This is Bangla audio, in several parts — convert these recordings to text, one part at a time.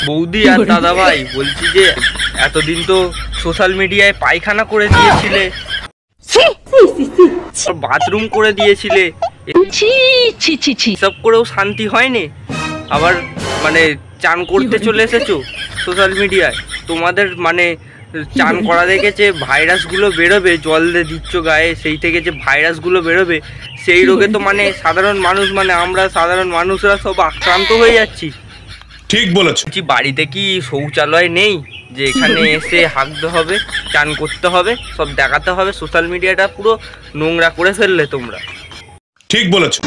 বৌদি আর দাদা ভাই, বলছি যে এতদিন তো সোশ্যাল মিডিয়ায় পায়খানা করে দিয়েছিলে, বাথরুম করে দিয়েছিলে, সব করেও শান্তি হয়নি, আবার মানে চান করতে চলে এসেছো সোশ্যাল মিডিয়ায়। তোমাদের মানে চান করা দেখে যে ভাইরাসগুলো বেরোবে, জল দিয়ে দিচ্ছ গায়ে, সেই থেকে যে ভাইরাসগুলো বেরোবে, সেই রোগে তো মানে সাধারণ মানুষ, মানে আমরা সাধারণ মানুষরা সব আক্রান্ত হয়ে যাচ্ছি। ঠিক বলেছো। বাড়িতে কি শৌচালয় নেই যে এখানে এসে হাঁকতে হবে, চান করতে হবে, সব দেখাতে হবে? সোশ্যাল মিডিয়াটা পুরো নোংরা করে ফেললে তোমরা। ঠিক বলেছো।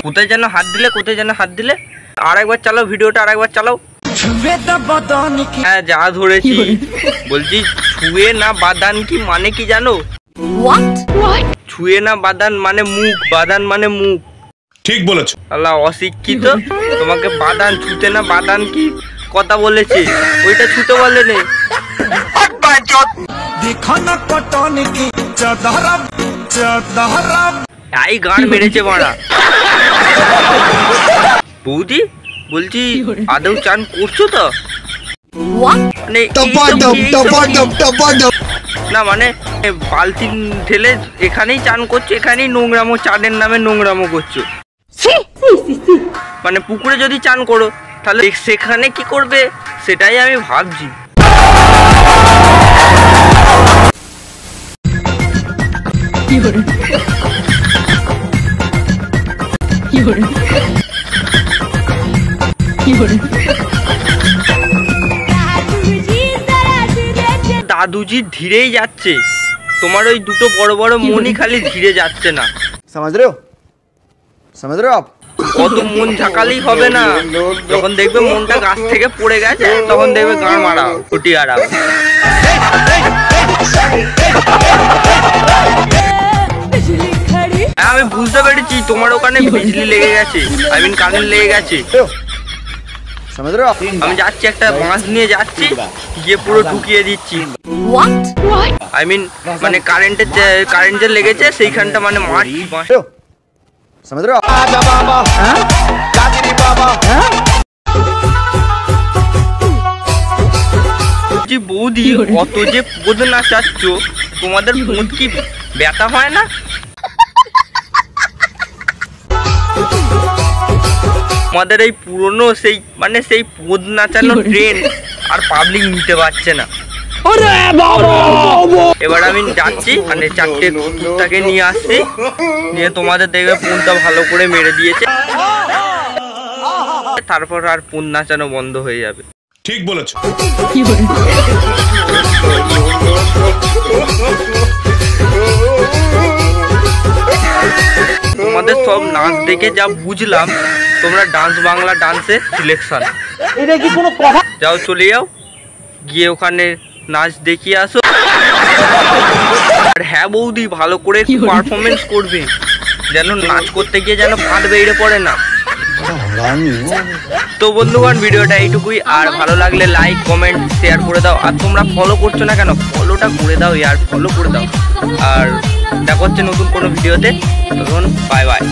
কোথায় যেন হাত দিলে, কোথায় যেন হাত দিলে, আর একবার চালাও ভিডিওটা, আর একবার চালাও। হ্যাঁ, যা ধরেছি। বলছি ছুঁয়ে না বাদান কি মানে কি জানো? ছুঁয়ে না বাদান মানে মুখ, বাদান মানে মুখ। ঠিক বলেছো। আল্লাহ অশিক্ষিত, তোমাকে বাদান ছুতে না বাদান কি কথা বলেছে, ওইটা ছুতে বলে নেই। এই গান মেরেছে মারা। বৌদি বলছি আদৌ চান করছো তো? না মানে বালতি ঢেলে এখানেই চান করছো, এখানেই নোংরামো, চানের নামে নোংরামো করছো। মানে পুকুরে যদি চান করো তাহলে সেখানে কি করবে সেটাই আমি ভাবছি। দাদুজি ধীরেই যাচ্ছে, তোমার ওই দুটো বড় বড় মনই খালি ধীরে যাচ্ছে না। কত মন ঝাঁকালেই হবে না, যখন দেখবে মনটা গাছ থেকে পড়ে গেছে তখন দেখবে গান মারা ফুটি আরাম। আমি বুঝতে পেরেছি তোমার ওখানে বিজলি লেগে গেছে, আই মিন কারেন্ট লেগে গেছে। আমি যাচ্ছি, একটা বাঁশ নিয়ে যাচ্ছি, গিয়ে পুরো ঢুকিয়ে দিচ্ছি। আই মিন মানে কারেন্ট যে লেগেছে সেইখানটা মানে মাঠ। বৌদি অত যে পোদ না চাচ্ছ, তোমাদের পোদ কি ব্যথা হয় না? আমাদের এই পুরনো সেই মানে সেই পোদ নাচানো ট্রেন আর পাবলিক নিতে পারছে না। এবার আমি যাচ্ছি, মানে চারটে কুত্তাকে নিয়ে আসছি, নিয়ে তোমাদের দেখবে পোদটা ভালো করে মেরে দিয়েছে, তারপর আর পোদ নাচানো বন্ধ হয়ে যাবে। ঠিক বলেছো। তোমাদের সব নাচ দেখে যা বুঝলাম তোমরা ডান্স বাংলা ডান্সের সিলেকশন। যাও, চলে যাও, গিয়ে ওখানে নাচ দেখিয়ে আসো। আর হ্যাঁ বৌদি, ভালো করে পারফরমেন্স করবে, যেন নাচ করতে গিয়ে যেন ফাঁদ বেরিয়ে পড়ে না। তো বন্ধুগণ, ভিডিওটা এইটুকুই, আর ভালো লাগলে লাইক কমেন্ট শেয়ার করে দাও। আর তোমরা ফলো করছো না কেন, ফলোটা করে দাও ইয়ার, ফলো করে দাও। আর দেখা হচ্ছে নতুন কোনো ভিডিওতে, তখন বাই বাই।